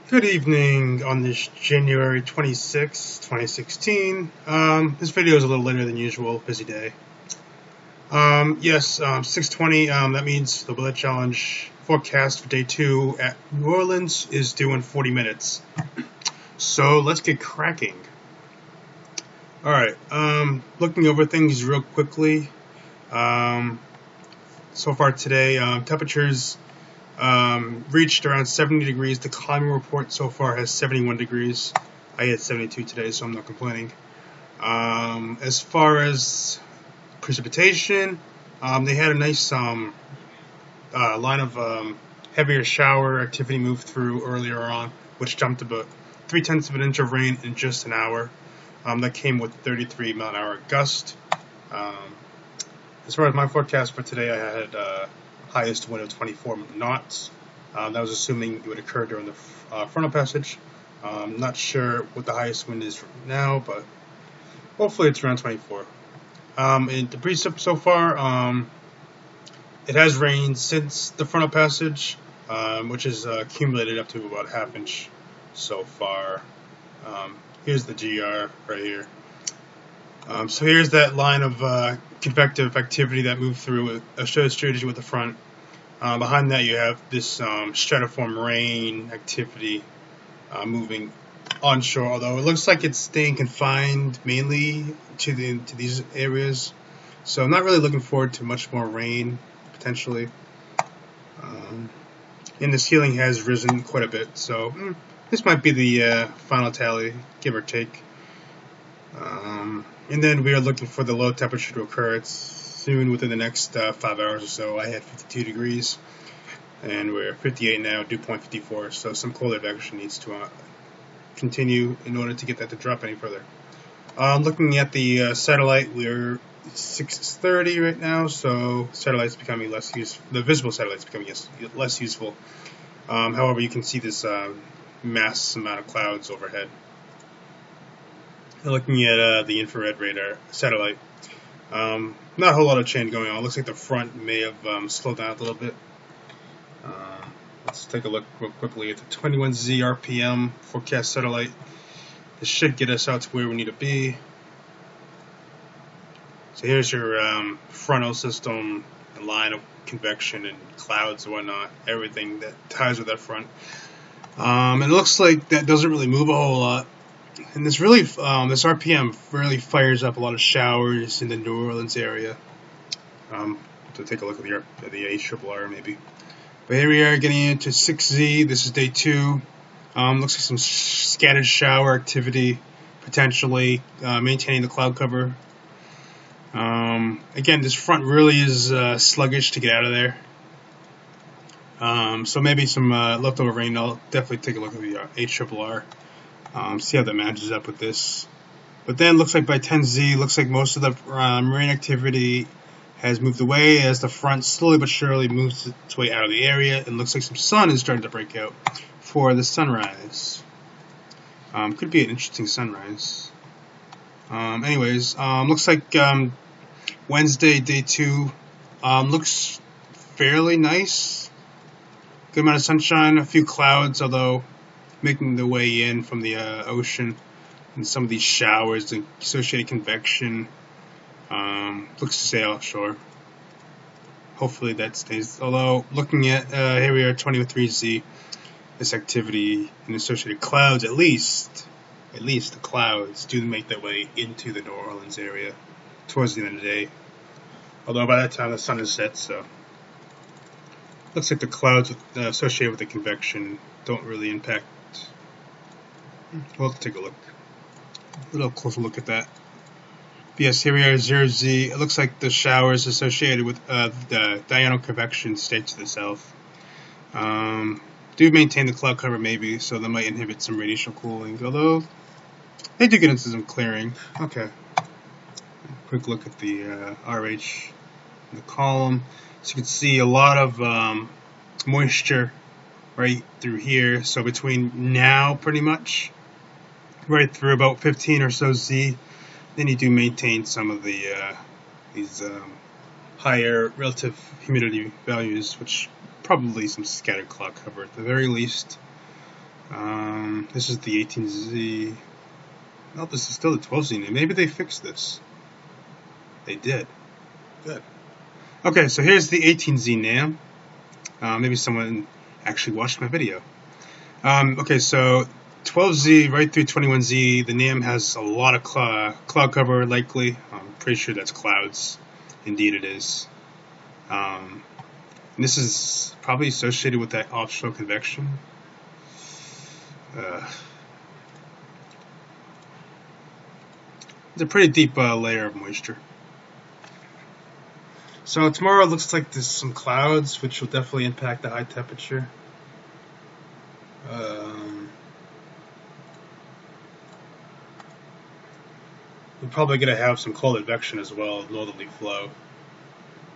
Good evening on this January 26th, 2016. This video is a little later than usual, busy day. Yes, 6:20, that means the Wxchallenge forecast for day 2 at New Orleans is due in 40 minutes. So let's get cracking. Alright, looking over things real quickly. So far today, temperatures reached around 70 degrees. The climate report so far has 71 degrees. I had 72 today, so I'm not complaining. As far as precipitation, they had a nice line of heavier shower activity move through earlier on, which jumped about 0.3 of an inch of rain in just an hour. That came with 33 mile-an-hour gust. As far as my forecast for today, I had highest wind of 24 knots. That was assuming it would occur during the frontal passage. Not sure what the highest wind is now, but hopefully it's around 24. In the precip so far, it has rained since the frontal passage, which is accumulated up to about ½ inch so far. Here's the GR right here. So here's that line of convective activity that moved through associated with the front. Behind that you have this stratiform rain activity moving onshore, although it looks like it's staying confined mainly to these areas. So I'm not really looking forward to much more rain, potentially. And the ceiling has risen quite a bit, so this might be the final tally, give or take. And then we are looking for the low temperature to occur. It's soon, within the next 5 hours or so. I had 52 degrees, and we're 58 now, dew point 54. So some cold advection needs to continue in order to get that to drop any further. Looking at the satellite, we're 6:30 right now, so satellite's becoming less useful. The visible satellite's becoming less useful. However, you can see this mass amount of clouds overhead. Looking at the infrared radar satellite, not a whole lot of change going on. It looks like the front may have slowed down a little bit. Let's take a look real quickly at the 21Z RPM forecast satellite. This should get us out to where we need to be. So here's your frontal system, a line of convection and clouds and whatnot, everything that ties with that front. It looks like that doesn't really move a whole lot. And this RPM really fires up a lot of showers in the New Orleans area. To take a look at the Wxchallenge maybe. But here we are getting into 6Z. This is day 2. Looks like some scattered shower activity, potentially maintaining the cloud cover. Again, this front really is sluggish to get out of there. So maybe some leftover rain. I'll definitely take a look at the Wxchallenge. See how that matches up with this. But then looks like by 10Z, looks like most of the rain activity has moved away as the front slowly but surely moves its way out of the area, and looks like some sun is starting to break out for the sunrise. Could be an interesting sunrise. Anyways, looks like Wednesday, day 2, looks fairly nice. Good amount of sunshine, a few clouds, although making the way in from the ocean, and some of these showers, the associated convection, looks to stay offshore. Hopefully that stays. Although looking at here we are 23Z, this activity and associated clouds, at least the clouds do make their way into the New Orleans area towards the end of the day. Although by that time the sun is set, so looks like the clouds associated with the convection don't really impact. We'll have to take a little closer look at that. But yes, here we are, 0Z. It looks like the showers associated with the diurnal convection stay to the south. Do maintain the cloud cover maybe, so that might inhibit some radiation cooling, although they do get into some clearing. Okay. Quick look at the RH in the column. So you can see a lot of moisture right through here. So between now, pretty much, right through about 15 or so Z, then you do maintain some of the these higher relative humidity values, which probably some scattered cloud cover at the very least. This is the 18Z. No, this is still the 12Z name. Maybe they fixed this. They did. Good. Okay, so here's the 18Z NAM. Maybe someone actually watched my video. Okay, so 12Z right through 21Z, the NAM has a lot of cloud cover, likely. I'm pretty sure that's clouds. Indeed it is. This is probably associated with that offshore convection. It's a pretty deep layer of moisture. So tomorrow looks like there's some clouds, which will definitely impact the high temperature. We're probably going to have some cold advection as well, northerly flow.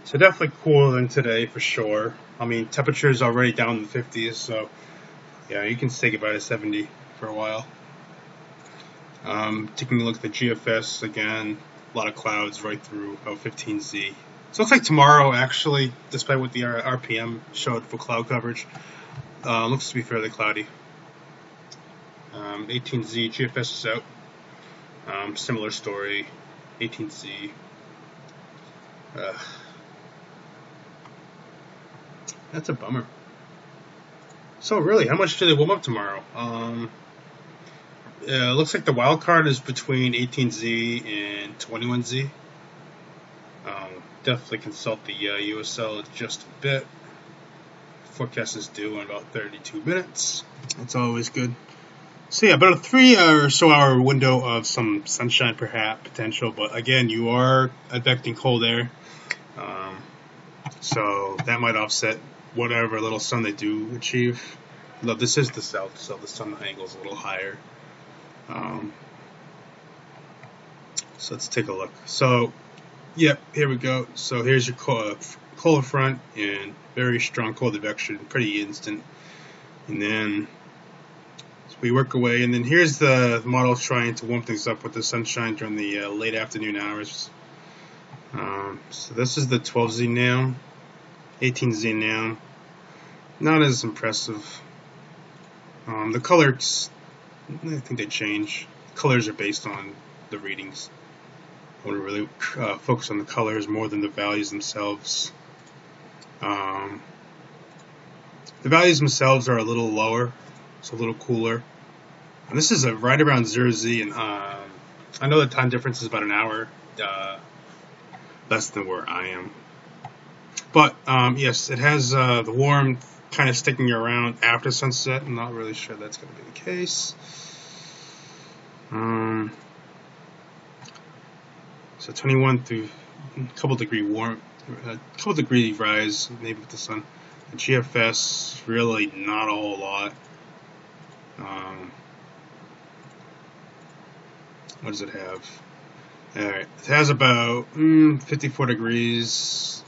So definitely cooler than today for sure. I mean, temperature is already down in the 50s, so yeah, you can stay goodbye to 70 for a while. Taking a look at the GFS again, a lot of clouds right through 15Z. So it looks like tomorrow, actually, despite what the RPM showed for cloud coverage, looks to be fairly cloudy. 18Z, GFS is out. Similar story, 18Z. That's a bummer. So really, how much do they warm up tomorrow? Looks like the wild card is between 18Z and 21Z. Definitely consult the USL just a bit. Forecast is due in about 32 minutes. That's always good. So yeah, about a 3 or so hour window of some sunshine perhaps potential, but again, you are advecting cold air, so that might offset whatever little sun they do achieve. No, this is the south, so the sun angle is a little higher. So let's take a look. So, yep, here we go. So here's your cold front and very strong cold advection, pretty instant. And then we work away, and then here's the model trying to warm things up with the sunshine during the late afternoon hours. So this is the 12Z now, 18Z now. Not as impressive. The colors, I think they change. Colors are based on the readings. I want to really focus on the colors more than the values themselves. The values themselves are a little lower. It's a little cooler. And this is right around 0Z, and I know the time difference is about an hour less than where I am. But yes, it has the warm kind of sticking around after sunset. I'm not really sure that's going to be the case. So 21 through a couple degree rise, maybe with the sun. The GFS, really not a whole lot. What does it have? Alright, it has about 54 degrees,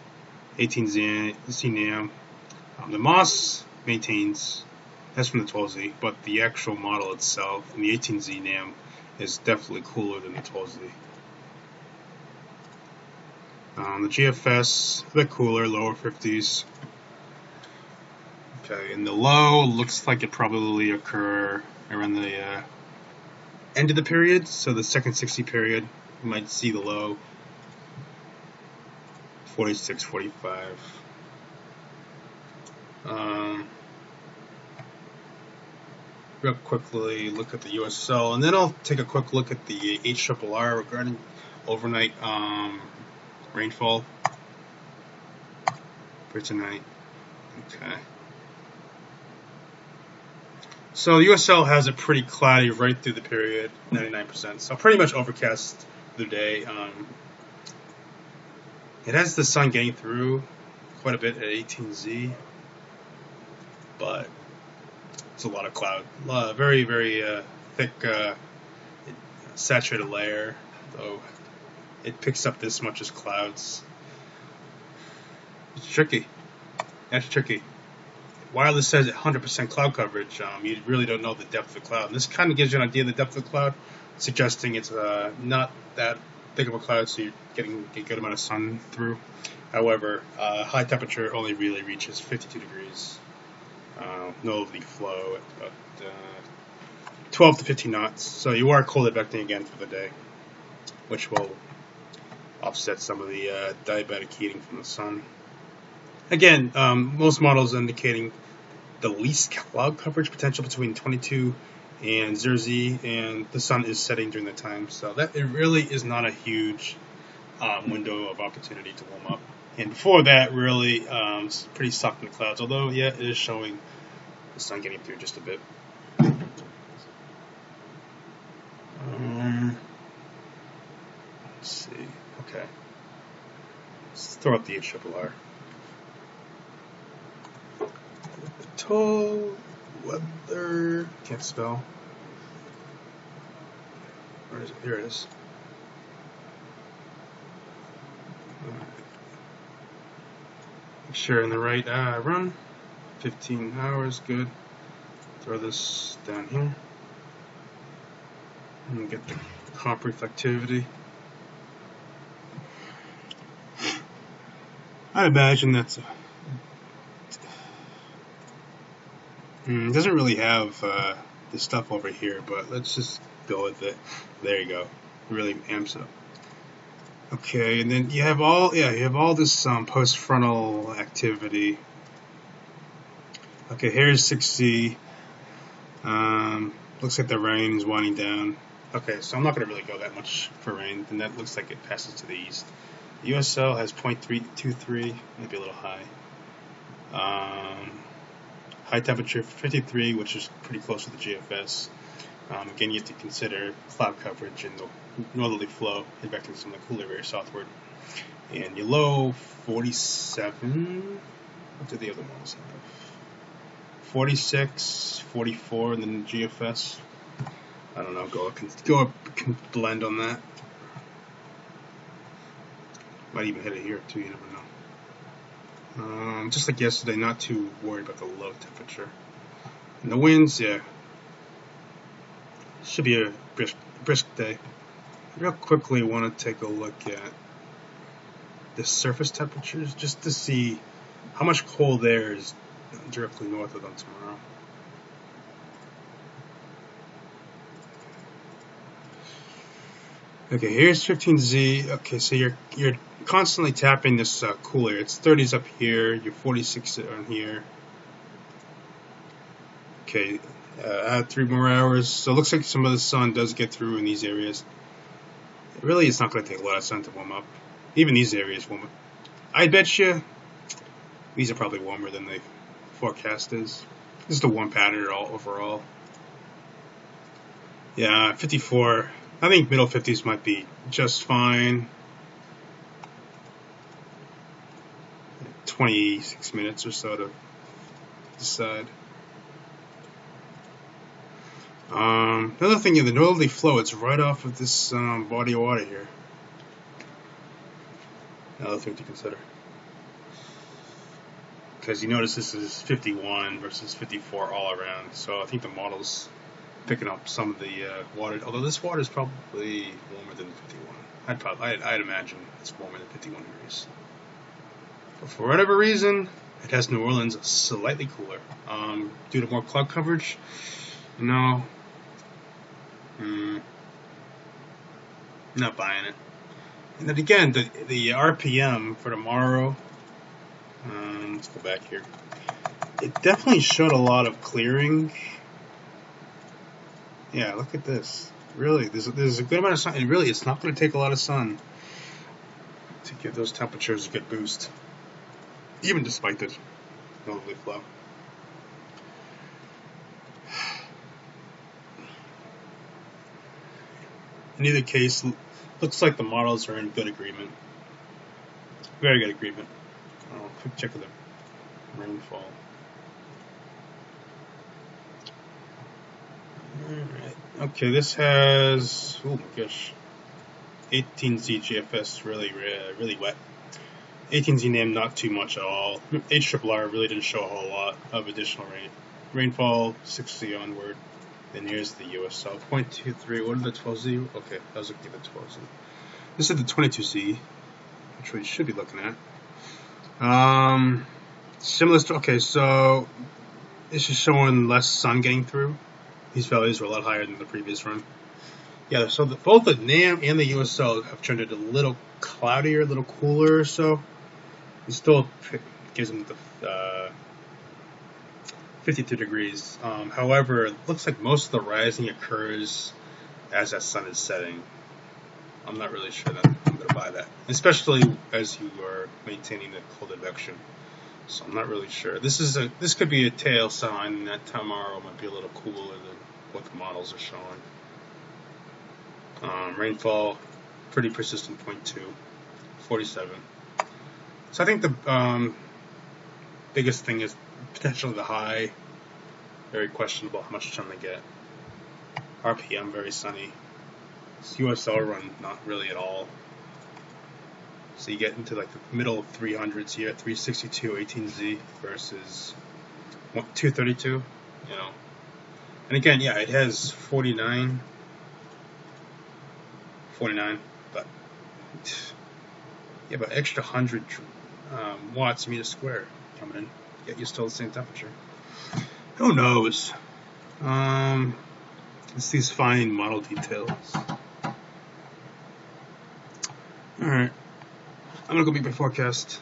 18 ZNAM. The MOS maintains, that's from the 12Z, but the actual model itself, in the 18Z NAM, is definitely cooler than the 12Z. The GFS, a bit cooler, lower 50s. Okay, and the low looks like it probably occur around the end of the period, so the second 60 period, you might see the low 46, 45. Real quickly look at the USL, and then I'll take a quick look at the Wxchallenge regarding overnight rainfall for tonight. Okay. So the USL has it pretty cloudy right through the period, 99%. So pretty much overcast the day. It has the sun getting through quite a bit at 18Z, but it's a lot of cloud. Very, very thick, saturated layer, though it picks up this much as clouds. It's tricky. That's tricky. While this says 100% cloud coverage, you really don't know the depth of the cloud. And this kind of gives you an idea of the depth of the cloud, suggesting it's not that thick of a cloud, so you're getting a good amount of sun through. However, high temperature only really reaches 52 degrees. Northerly flow at about 12 to 15 knots. So you are cold advecting again for the day, which will offset some of the diabatic heating from the sun. Again, most models indicating the least cloud coverage potential between 22 and 0Z, and the sun is setting during that time. So that it really is not a huge window of opportunity to warm up. And before that, really, it's pretty soft in the clouds. Although, yeah, it is showing the sun getting through just a bit. Let's see. Okay. Let's throw up the HRRR. Tall weather. Can't spell. Where is it? Here it is. Make sure in the right run. 15 hours, good. Throw this down here. And get the comp reflectivity. I'd imagine that's doesn't really have the stuff over here, but let's just go with it. There you go. It really amps up. Okay, and then you have all this post frontal activity. Okay, here's 6Z. Looks like the rain is winding down. Okay, so I'm not going to really go that much for rain, and that looks like it passes to the east. The USL has 0.323, maybe a little high. High temperature 53, which is pretty close to the GFS. Again, you have to consider cloud coverage and the northerly flow advecting some of the cooler air southward. And your low 47. What do the other models have? 46, 44, and then the GFS. I don't know. Go up, blend on that. Might even hit it here too. You never know. Just like yesterday, not too worried about the low temperature. And the winds, yeah. Should be a brisk day. Real quickly, want to take a look at the surface temperatures just to see how much cold air is directly north of them tomorrow. Okay, here's 15Z. Okay, so you're constantly tapping this cool air. It's 30s up here. You're 46 on here. Okay, add 3 more hours. So it looks like some of the sun does get through in these areas. Really, it's not going to take a lot of sun to warm up. Even these areas warm up. I bet you these are probably warmer than the forecast is. This is the warm pattern overall. Yeah, 54. I think middle 50s might be just fine. 26 minutes or so to decide. Another thing, in the northerly flow, it's right off of this body of water here. Another thing to consider. Because you notice this is 51 versus 54 all around, so I think the model's picking up some of the water. Although this water is probably warmer than 51. I'd imagine it's warmer than 51 degrees. But for whatever reason, it has New Orleans slightly cooler. Due to more cloud coverage, no. Not buying it. And then again, the RPM for tomorrow, let's go back here. It definitely showed a lot of clearing. Yeah, look at this. Really, there's a good amount of sun, and really, it's not going to take a lot of sun to give those temperatures a good boost, even despite the northerly flow. In either case, looks like the models are in good agreement. Very good agreement. Quick check of the rainfall. Alright. Okay, this has, oh my gosh, 18Z GFS, really wet. 18Z NAM, not too much at all. HRRR really didn't show a whole lot of additional rain. Rainfall, 6Z onward. Then here's the USL, 0.23. What are the 12Z? Okay, I was looking at the 12Z. This is the 22Z, which we should be looking at. Similar to, okay, so this is showing less sun getting through. These values were a lot higher than the previous run. Yeah, so both the NAM and the USL have turned it a little cloudier, a little cooler, so it still gives them the 52 degrees. However, it looks like most of the rising occurs as that sun is setting. I'm not really sure that I'm going to buy that, especially as you are maintaining the cold advection. So I'm not really sure. This could be a tail sign that tomorrow might be a little cooler than what the models are showing. Rainfall, pretty persistent, 0.2, 47. So I think the biggest thing is potentially the high. Very questionable how much sun they get. RPM, very sunny. This USL run, not really at all. So you get into like the middle of 300s here at 362 18Z versus 232, you know. And again, yeah, it has 49, but yeah, but extra 100 watts meter square coming in, yet you're still the same temperature. Who knows? It's these fine model details. Alright, I'm gonna go make my forecast.